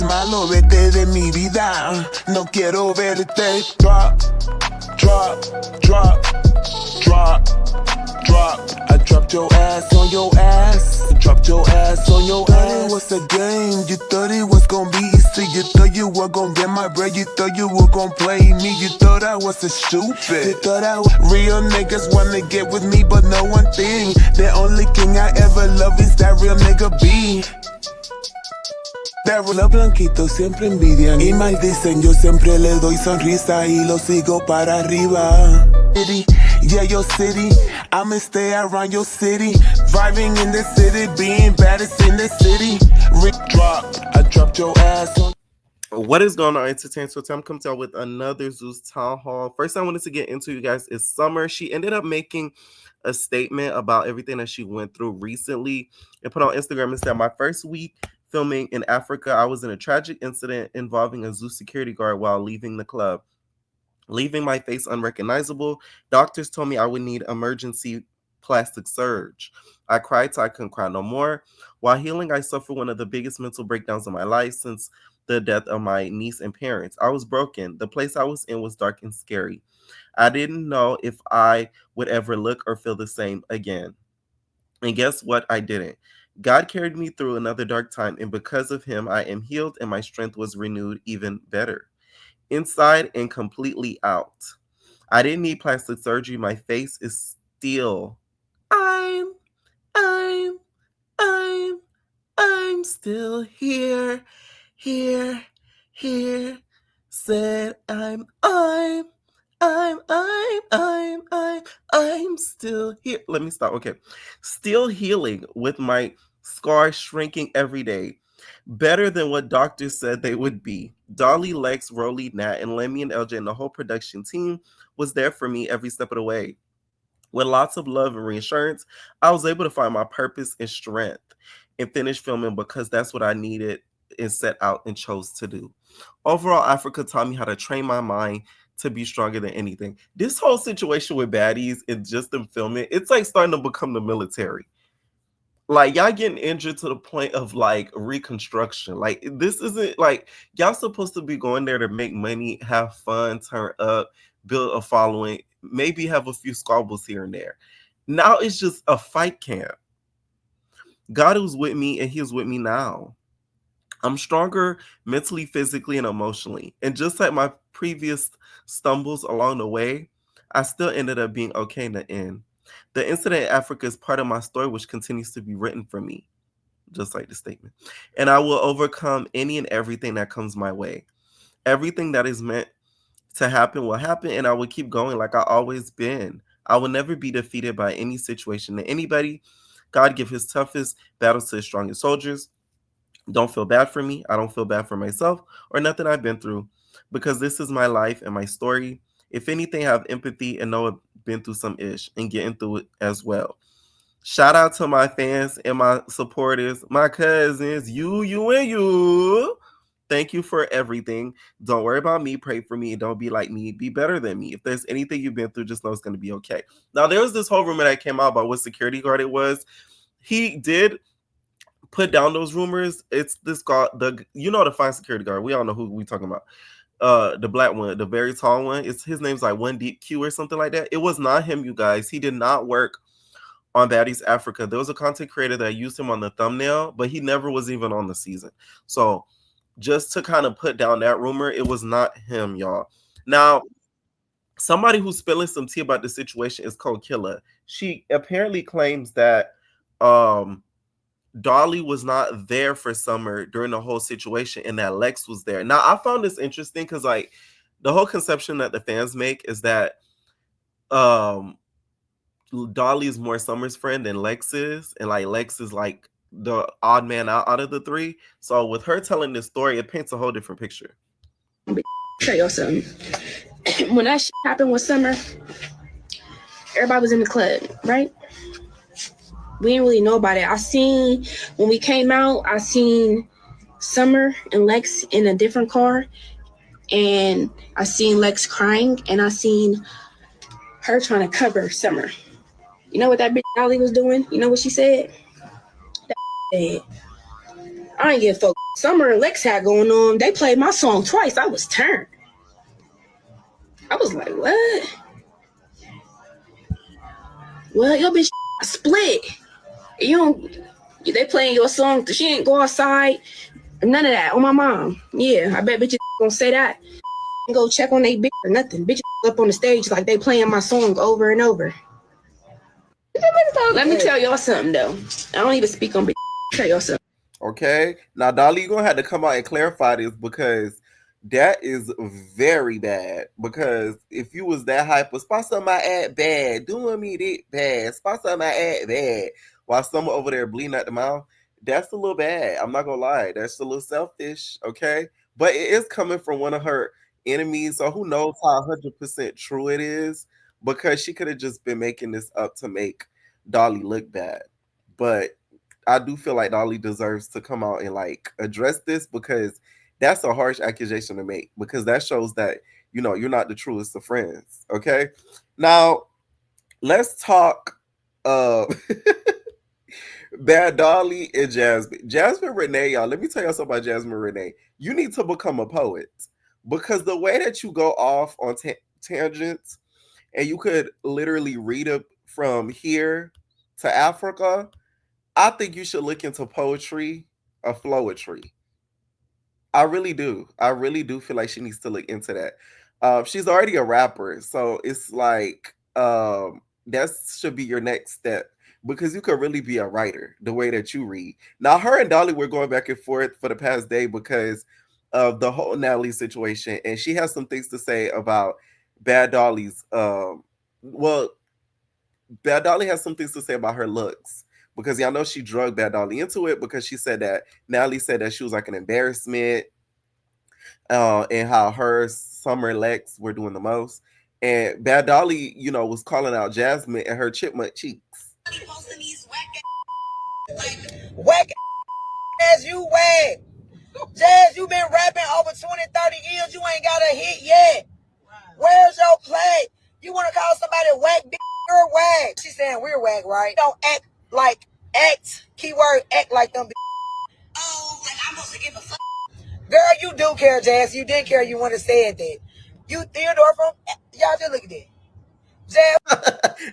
Malo, vete de mi vida. No quiero verte. Drop, drop, drop, drop, drop. I dropped your ass on your ass. Dropped your ass on your ass. It was a game. You thought it was gonna be easy. You thought you were gonna get my bread. You thought you were gonna play me. You thought I was a stupid. You thought I was real niggas wanna get with me, but no one thing. The only thing I ever love is that real nigga B. Los blanquitos siempre envidian y maldicen. Yo siempre le doy sonrisa y lo sigo para arriba. Yeah, your city, I'ma stay around your city. Vibing in the city, being baddest in the city. Drop, I dropped your ass on. What is going on, Entertainment? So Tam comes out with another Zeus Town Hall. First I wanted to get into, you guys, is Summer. She ended up making a statement about everything that she went through recently and put on Instagram and said, my first week filming in Africa, I was in a tragic incident involving a zoo security guard while leaving the club. Leaving my face unrecognizable, doctors told me I would need emergency plastic surgery. I cried till I couldn't cry no more. While healing, I suffered one of the biggest mental breakdowns of my life since the death of my niece and parents. I was broken. The place I was in was dark and scary. I didn't know if I would ever look or feel the same again. And guess what? I didn't. God carried me through another dark time, and because of him, I am healed and my strength was renewed even better. Inside and completely out. I didn't need plastic surgery. My face is still. I'm still here. Said I'm still here. Let me stop. Okay. Still healing with my scar shrinking every day. Better than what doctors said they would be. Dolly, Lex, Rolly, Nat, and Lemmy and LJ and the whole production team was there for me every step of the way. With lots of love and reassurance, I was able to find my purpose and strength and finish filming because that's what I needed and set out and chose to do. Overall, Africa taught me how to train my mind to be stronger than anything. This whole situation with baddies and just them filming, it's like starting to become the military. Like, y'all getting injured to the point of like reconstruction. Like, this isn't like y'all supposed to be going there to make money, have fun, turn up, build a following, maybe have a few squabbles here and there. Now it's just a fight camp. God was with me and he is with me now. I'm stronger mentally, physically, and emotionally. And just like my previous stumbles along the way, I still ended up being okay in the end. The incident in Africa is part of my story, which continues to be written for me, just like the statement. And I will overcome any and everything that comes my way. Everything that is meant to happen will happen, and I will keep going like I always been. I will never be defeated by any situation and anybody. God give his toughest battles to his strongest soldiers. Don't feel bad for me. I don't feel bad for myself or nothing I've been through because this is my life and my story. If anything, have empathy and know I've been through some ish and getting through it as well. Shout out to my fans and my supporters, my cousins, you, and you. Thank you for everything. Don't worry about me. Pray for me. Don't be like me. Be better than me. If there's anything you've been through, just know it's going to be okay. Now, there was this whole rumor that came out about what security guard it was. He did put down those rumors. It's this guy, the fine security guard. We all know who we talking about. The black one, the very tall one. His name's like One Deep Q or something like that. It was not him, you guys. He did not work on Baddies Africa. There was a content creator that used him on the thumbnail, but he never was even on the season. So just to kind of put down that rumor, it was not him, y'all. Now, somebody who's spilling some tea about the situation is Cold Killer. She apparently claims that Dolly was not there for Summer during the whole situation and that Lex was there. Now, I found this interesting because like the whole conception that the fans make is that Dolly is more Summer's friend than Lex is, and like Lex is like the odd man out of the three. So with her telling this story, it paints a whole different picture. Show you something. When that shit happened with Summer, everybody was in the club, right? We didn't really know about it. When we came out, I seen Summer and Lex in a different car, and I seen Lex crying, and I seen her trying to cover Summer. You know what that bitch Dolly was doing? You know what she said? That said, I ain't give a fuck. Summer and Lex had going on. They played my song twice. I was turned. I was like, what? Well, your bitch split. You don't. They playing your song. She ain't go outside. None of that. On my mom. Yeah, I bet bitches gonna say that. Go check on they bitch or nothing. Bitches up on the stage like they playing my song over and over. Let me tell y'all something though. I don't even speak on bitch. Tell y'all something. Okay. Now, Dolly, you're gonna have to come out and clarify this because that is very bad. Because if you was that hyper, spot on my ad bad, doing me that bad, spot on my ad bad, while someone over there bleeding out the mouth, that's a little bad. I'm not gonna lie, that's a little selfish. Okay, but it is coming from one of her enemies, so who knows how 100% true it is? Because she could have just been making this up to make Dolly look bad, but I do feel like Dolly deserves to come out and like address this because that's a harsh accusation to make because that shows that you're not the truest of friends. Okay, now let's talk uh Bad Dolly and Jasmine. Jasmine Renee, y'all. Let me tell y'all something about Jasmine Renee. You need to become a poet because the way that you go off on tangents and you could literally read it from here to Africa. I think you should look into poetry or flowetry. I really do. I really do feel like she needs to look into that. She's already a rapper, so it's like that should be your next step because you could really be a writer the way that you read. Now, her and Dolly were going back and forth for the past day because of the whole Natalie situation, and she has some things to say about Bad Dolly's. Well, Bad Dolly has some things to say about her looks because y'all know she drugged Bad Dolly into it because she said that Natalie said that she was like an embarrassment, and how her Summer Lex were doing the most. And Bad Dolly, was calling out Jasmine and her chipmunk cheeks. Whack as you whack. Jazz, you been rapping over 20, 30 years. You ain't got a hit yet. Where's your play? You want to call somebody whack? You're whack. She's saying we're whack, right? Don't keyword, act like them. Oh, like I'm supposed to give a fuck. Girl, you do care, Jazz. You did care. You want to say that. You Theodore from, y'all just look at that. Jazz.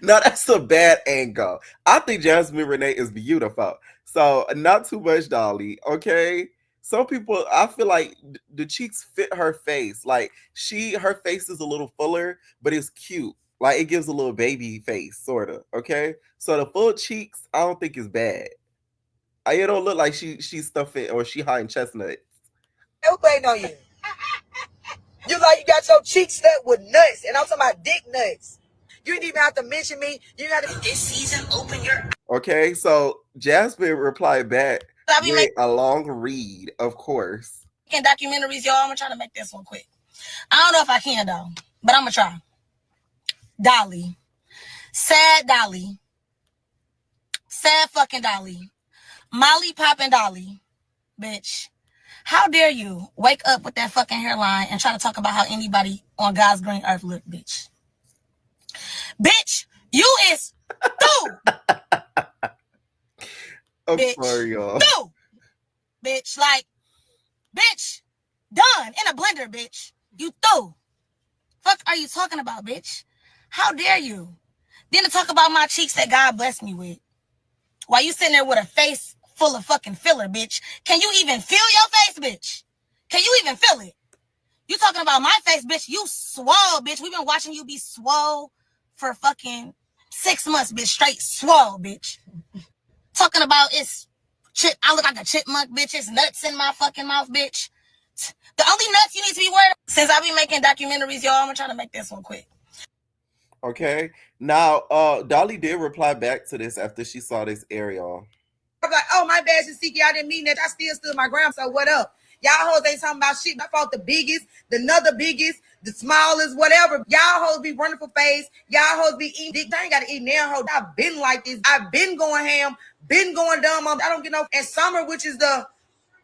No, that's a bad angle. I think Jasmine Renee is beautiful. So not too much Dolly, okay? Some people, I feel like the cheeks fit her face. Like her face is a little fuller, but it's cute. Like it gives a little baby face, sort of. Okay, so the full cheeks, I don't think is bad. It don't look like she's stuffing or she hiding chestnuts. Who waiting on you? You like you got your cheeks stuck with nuts, and I'm talking about dick nuts. You didn't even have to mention me. You got to this season open your. Okay, so Jasmine replied back with a long read, of course. Documentaries, y'all. I'm gonna try to make this one quick. I don't know if I can though, but I'm gonna try. Dolly, sad Dolly, sad fucking Dolly, Molly popping Dolly, bitch. How dare you wake up with that fucking hairline and try to talk about how anybody on God's green earth look, bitch. Bitch, you is through. I'm bitch, sorry, y'all. through. Bitch, like, bitch, done in a blender, bitch. You through. Fuck are you talking about, bitch? How dare you? Then to talk about my cheeks that God blessed me with. While you sitting there with a face full of fucking filler, bitch. Can you even feel your face, bitch? Can you even feel it? You talking about my face, bitch. You swole, bitch. We've been watching you be swole for fucking 6 months, bitch. Straight swole, bitch. Talking about I look like a chipmunk, bitch. It's nuts in my fucking mouth, bitch. The only nuts you need to be worried about, since I be making documentaries, y'all, I'm gonna try to make this one quick. Okay. Now, Dolly did reply back to this after she saw this air, y'all. I'm like, oh, my bad, Shasiki. I didn't mean that. I still stood my ground. So what up? Y'all hoes ain't talking about shit. I fought the biggest, the another biggest, the smallest, whatever. Y'all hoes be running for face. Y'all hoes be eating dick. I ain't got to eat now, hoe. I've been like this. I've been going ham, been going dumb. I don't get no. And Summer, which is the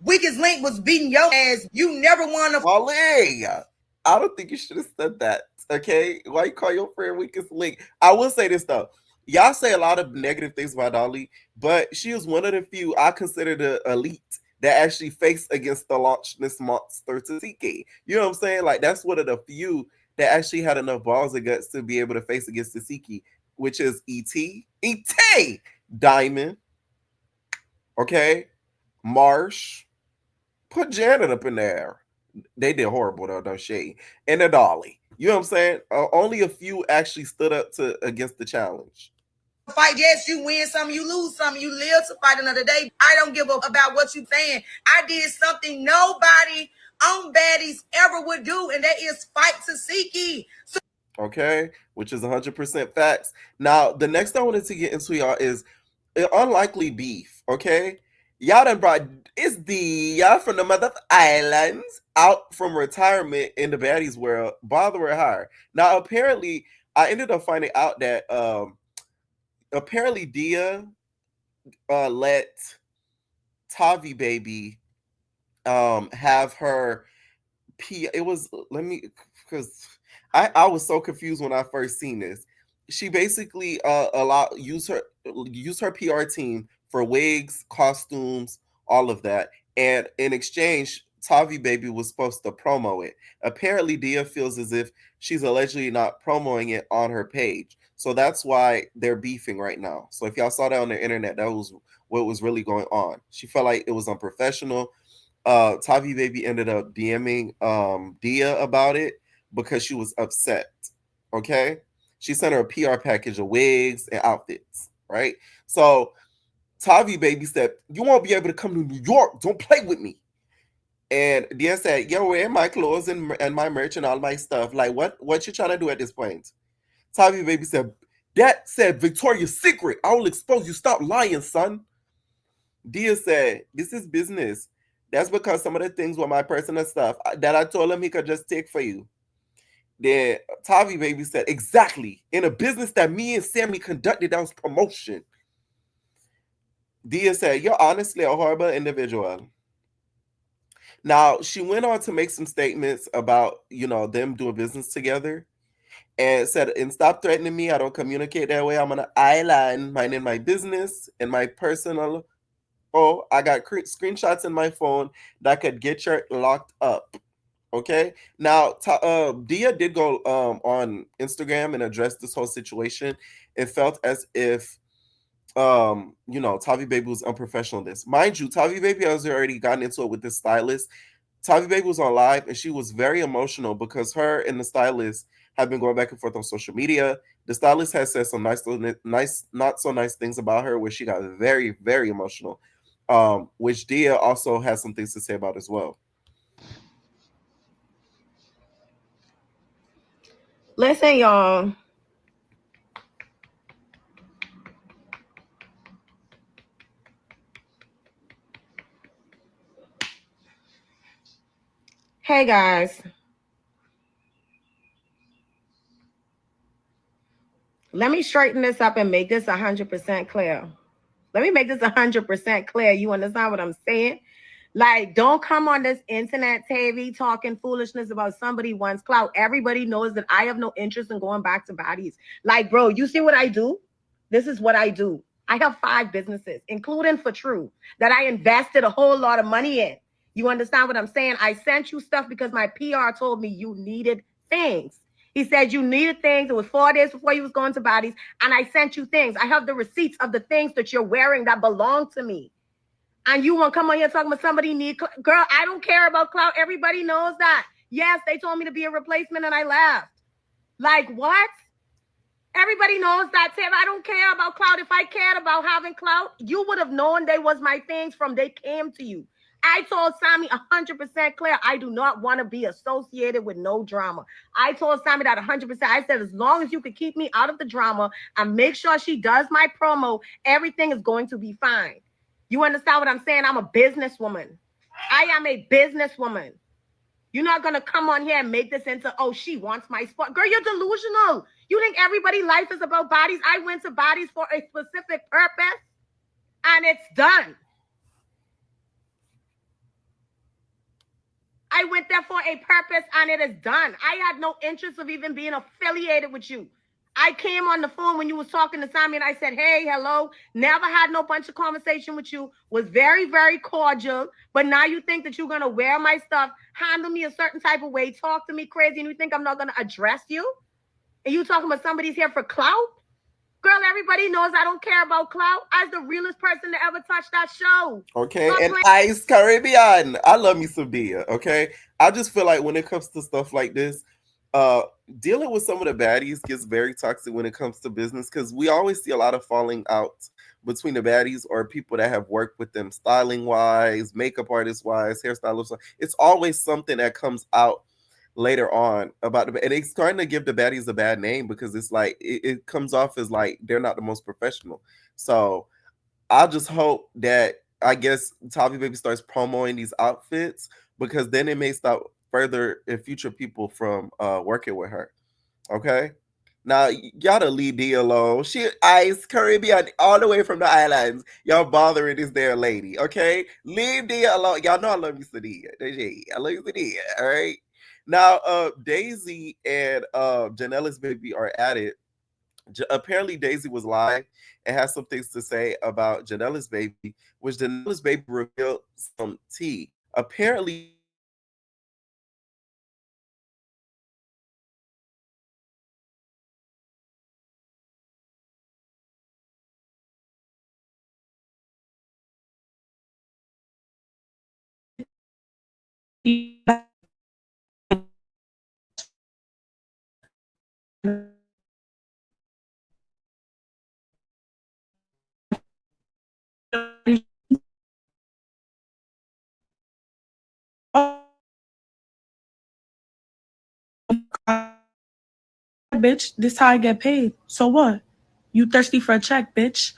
weakest link, was beating your ass. You never won a. Wale, I don't think you should have said that. Okay, why you call your friend weakest link? I will say this though. Y'all say a lot of negative things about Dolly, but she is one of the few I consider the elite that actually faced against the Loch Ness monster Tasiki. You know what I'm saying? Like that's one of the few that actually had enough balls and guts to be able to face against Tasiki, which is E.T., Diamond, okay, Marsh. Put Janet up in there. They did horrible though, don't shade. And a Dolly. You know what I'm saying? Only a few actually stood up to against the challenge. Fight, yes, you win some, you lose some, you live to fight another day. I don't give up about what you saying. I did something nobody on baddies ever would do, and that is fight Tasiki. So Okay, which is 100% facts. Now, the next I wanted to get into y'all is unlikely beef. Okay, y'all done brought it's the y'all from the mother islands out from retirement in the baddies world, bother her higher. Now, apparently, I ended up finding out that apparently Dia let Tavi baby have her it was let me because I was so confused when I first seen this. She basically use her PR team for wigs, costumes, all of that, and in exchange, Tavi baby was supposed to promo it. Apparently, Dia feels as if she's allegedly not promoting it on her page, so that's why they're beefing right now. So if y'all saw that on the internet, that was what was really going on. She felt like it was unprofessional. Tavi baby ended up DMing Dia about it because she was upset. Okay, she sent her a PR package of wigs and outfits. Right, so Tavi baby said, "You won't be able to come to New York. Don't play with me." And Dia said, "You're wearing my clothes and my merch and all my stuff. Like, what you trying to do at this point?" Tavi baby said, "That said Victoria's Secret. I will expose you. Stop lying, son." Dia said, "This is business. That's because some of the things were my personal stuff that I told him he could just take for you." Then Tavi baby said, "Exactly. In a business that me and Sammy conducted, that was promotion." Dia said, "You're honestly a horrible individual." Now, she went on to make some statements about, them doing business together and said, "And stop threatening me. I don't communicate that way. I'm on an island minding my business and my personal. Oh, I got screenshots in my phone that could get you locked up." Okay. Now, Dia did go on Instagram and address this whole situation. It felt as if Tavi Baby was unprofessional in this. Mind you, Tavi Baby has already gotten into it with this stylist. Tavi Baby was on live and she was very emotional because her and the stylist have been going back and forth on social media. The stylist has said some not so nice things about her, where she got very, very emotional. Which Dia also has some things to say about as well. Listen, y'all. Hey, guys. Let me straighten this up and make this 100% clear. Let me make this 100% clear. You understand what I'm saying? Like, don't come on this internet, Tavi, talking foolishness about somebody wants clout. Everybody knows that I have no interest in going back to bodies. Like, bro, you see what I do? This is what I do. I have 5 businesses, including For True, that I invested a whole lot of money in. You understand what I'm saying? I sent you stuff because my PR told me you needed things. He said you needed things. It was 4 days before you was going to bodies, and I sent you things. I have the receipts of the things that you're wearing that belong to me. And you want to come on here talking about somebody need girl, I don't care about clout. Everybody knows that. Yes, they told me to be a replacement and I left. Like, what? Everybody knows that, Tim. I don't care about clout. If I cared about having clout, you would have known they was my things from they came to you. I told Sammy 100% clear, I do not want to be associated with no drama. I told Sammy that 100%. I said, as long as you could keep me out of the drama and make sure she does my promo, everything is going to be fine. You understand what I'm saying? I'm a businesswoman. I am a businesswoman. You're not going to come on here and make this into, oh, she wants my spot. Girl, you're delusional. You think everybody's life is about bodies? I went to bodies for a specific purpose, and it's done. I went there for a purpose, and it is done. I had no interest of even being affiliated with you. I came on the phone when you was talking to Tommy and I said, hey, hello. Never had no bunch of conversation with you. Was very, very cordial. But now you think that you're going to wear my stuff, handle me a certain type of way, talk to me crazy, and you think I'm not going to address you? And you talking about somebody's here for clout? Girl, everybody knows I don't care about clout. I was the realest person to ever touch that show. Okay, and Ice Caribbean. I love me some Dia, okay? I just feel like when it comes to stuff like this, uh dealing with some of the baddies gets very toxic when it comes to business because we always see a lot of falling out between the baddies or people that have worked with them styling wise, makeup artist wise, hairstylist. It's always something that comes out later on about the and it's trying to give the baddies a bad name because it's like it comes off as like they're not the most professional. So I just hope that I guess Tavi Baby starts promoting these outfits because then it may stop further and future people from working with her. Okay. Now y'all to leave D alone. She Ice Caribbean all the way from the islands. Y'all bothering this there lady. Okay. Leave D alone. Y'all know I love you, Sadia. I love you, Sadia. All right. Now Daisy and Janellis baby are at it. Apparently Daisy was live and has some things to say about Janellis baby, which Janellis baby revealed some tea. Apparently bitch, this how I get paid. So what? You thirsty for a check, bitch?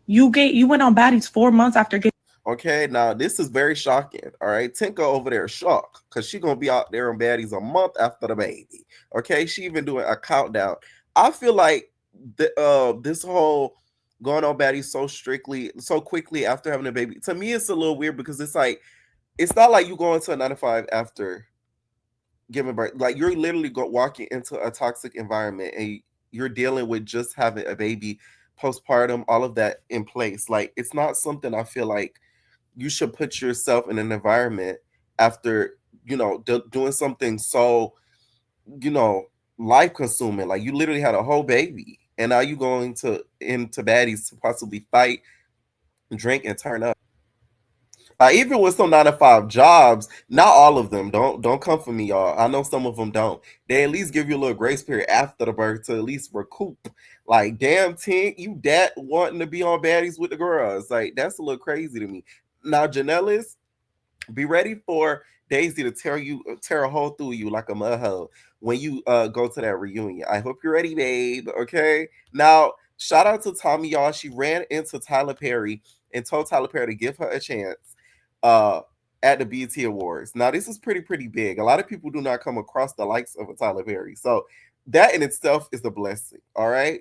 You went on baddies 4 months after getting. okay, now this is very shocking. All right, Tinka over there shocked because she gonna be out there on baddies a month after the baby. Okay, she even doing a countdown. I feel like this whole going on baddies so quickly after having a baby. To me, it's a little weird because it's like it's not like you go into a 9 to 5 after giving birth. Like you're literally walking into a toxic environment and you're dealing with just having a baby, postpartum, all of that in place. Like it's not something I feel like you should put yourself in an environment after doing something so you know life consuming. Like you literally had a whole baby and now you going to into baddies to possibly fight, drink, and turn up. Even with some 9 to 5 jobs, not all of them. Don't come for me, y'all. I know some of them don't. They at least give you a little grace period after the birth to at least recoup. Like, damn, Tink, you that wanting to be on baddies with the girls? Like, that's a little crazy to me. Now, Janellis, be ready for Daisy to tear a hole through you like a mud hole when you go to that reunion. I hope you're ready, babe. Okay. Now, shout out to Tommy, y'all. She ran into Tyler Perry and told Tyler Perry to give her a chance uh at the BET Awards. Now, this is pretty big. A lot of people do not come across the likes of a Tyler Perry. So that in itself is a blessing. All right.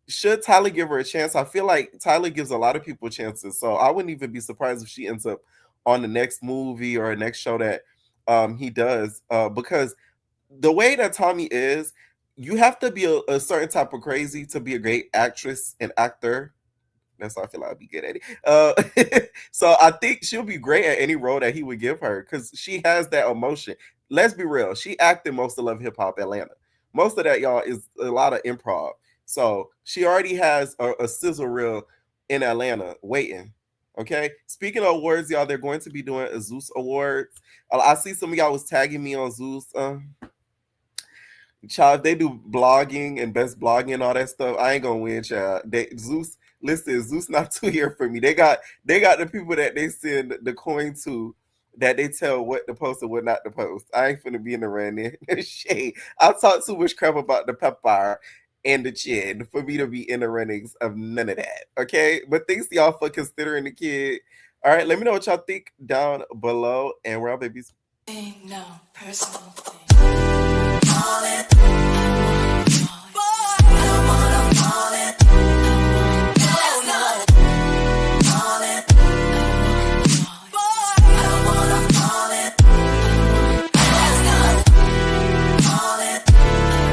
Should Tyler give her a chance? I feel like Tyler gives a lot of people chances. So I wouldn't even be surprised if she ends up on the next movie or next show that he does. Because the way that Tommy is, you have to be a certain type of crazy to be a great actress and actor. That's how I feel like I'd be good at it. So I think she'll be great at any role that he would give her because she has that emotion. Let's be real. She acted most of Love Hip Hop Atlanta. Most of that, y'all, is a lot of improv. So she already has a sizzle reel in Atlanta waiting. Okay. Speaking of awards, y'all, they're going to be doing a Zeus Awards. I see some of y'all was tagging me on Zeus. Child, they do blogging and best blogging and all that stuff. I ain't gonna win, child. Zeus, listen, Zeus not too here for me. They got the people that they send the coin to that they tell what to post and what not to post. I ain't finna be in the run there. Shade. I talk too much crap about the pepper and the chin for me to be in the runnings of none of that. Okay? But thanks to y'all for considering the kid. All right, let me know what y'all think down below. And we're all babies. No personal thing.